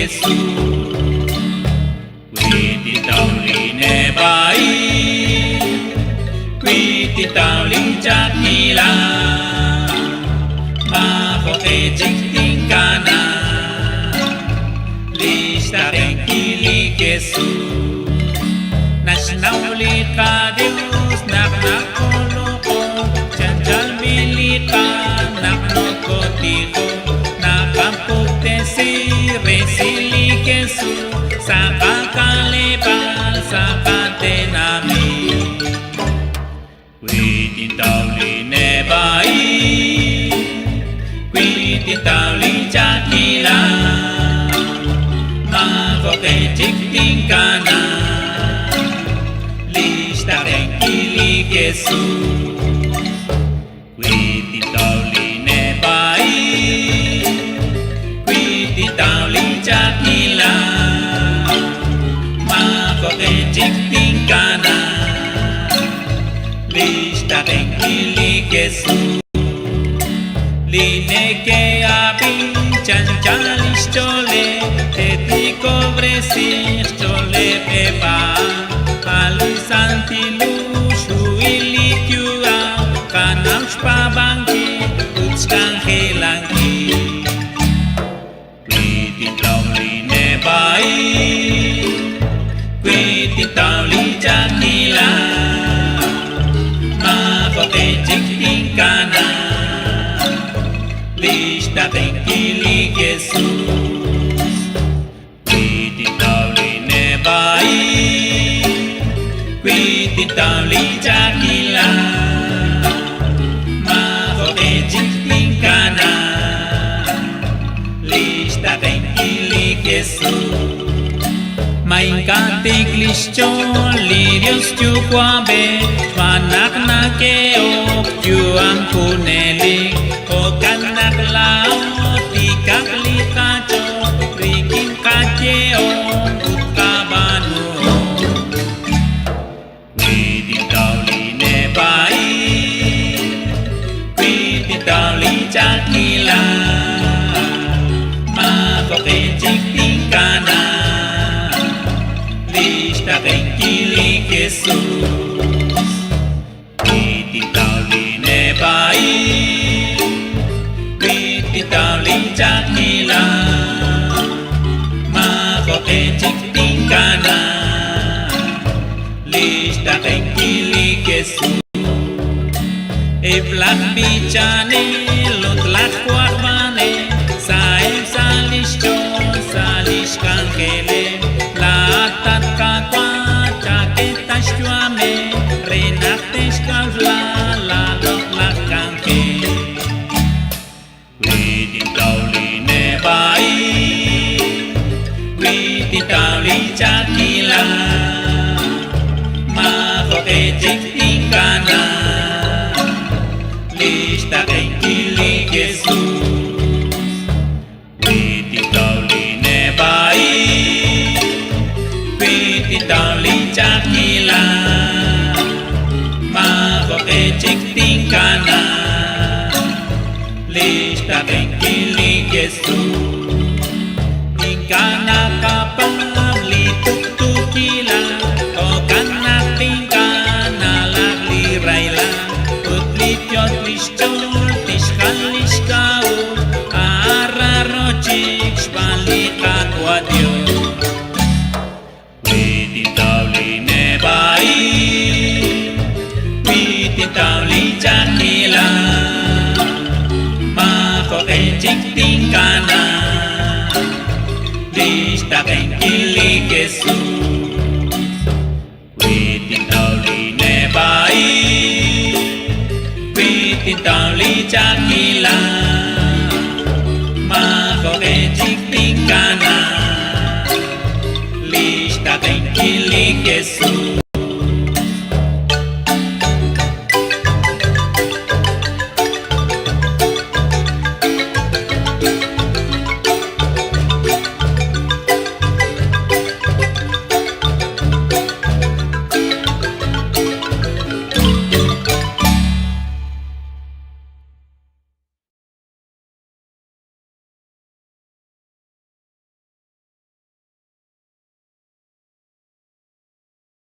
Jesús. Quiti tauli ne bai, quiti tauli jakila, maho e jiktingkana, lista tenkili Jesús. Nasnauli ka Deus, naknakoloko, janjal milika, naknokotiko, nakampukte si resili Jesús. Saka kalebal, saka tenami, quiti tauli ne bai, quiti tauli jakila, maho e jiktingkana, lista tenkili Jesús. Quiti tauli ne bai, quiti tauli jakila, maho e jiktingkana, lista tenkili Jesús. Lineke abin chanchalis chole, te cobresir chole pepa, alusantilu shuilikyua, kanams pabangi, utskangelangi. Quiti tauli ne bai, quiti tauli jakila, maho e jiktingkana, lista tenkili Jesús. Quiti tauli ne bai, quiti tauli jakila, maho e jiktingkana, lista tenkili Jesús. Mainkatik lischon lirios chukuabe, manak na keok juang kunelik, okanak lao tikak likacho, riking kacheo utkabanu. Quiti tauli ne bai, quiti tauli jakila, maho e jiktingkana, lista tenkili Jesús. Quiti tauli ne bai, quiti tauli jakila, maho e jiktingkana, lista tenkili Jesús. E plak bichane, lot lak kwarbane, saem salishchon, salish kankele, latat kakwa, chaketas chuame, renates kausla, la lot lak kanke. Quiti tauli ne bai, quiti tauli jakila, maho e jiktingkana, lista tenkili Jesús. Quiti tauli ne bai, quiti tauli jakila, maho e jiktingkana, lista tenkili Jesús. Ingkana kapang lituk-tukila, okana tingkana lagliraila, utlityot lischol tishkaliskau, ararochik shpalikakwa Dios. Quiti tauli ne bai, quiti tauli jakila, maho e jiktingkana, lista tenkili Jesús. Quiti tauli ne bai, quiti tauli jakila, maho e jiktingkana, lista tenkili Jesús.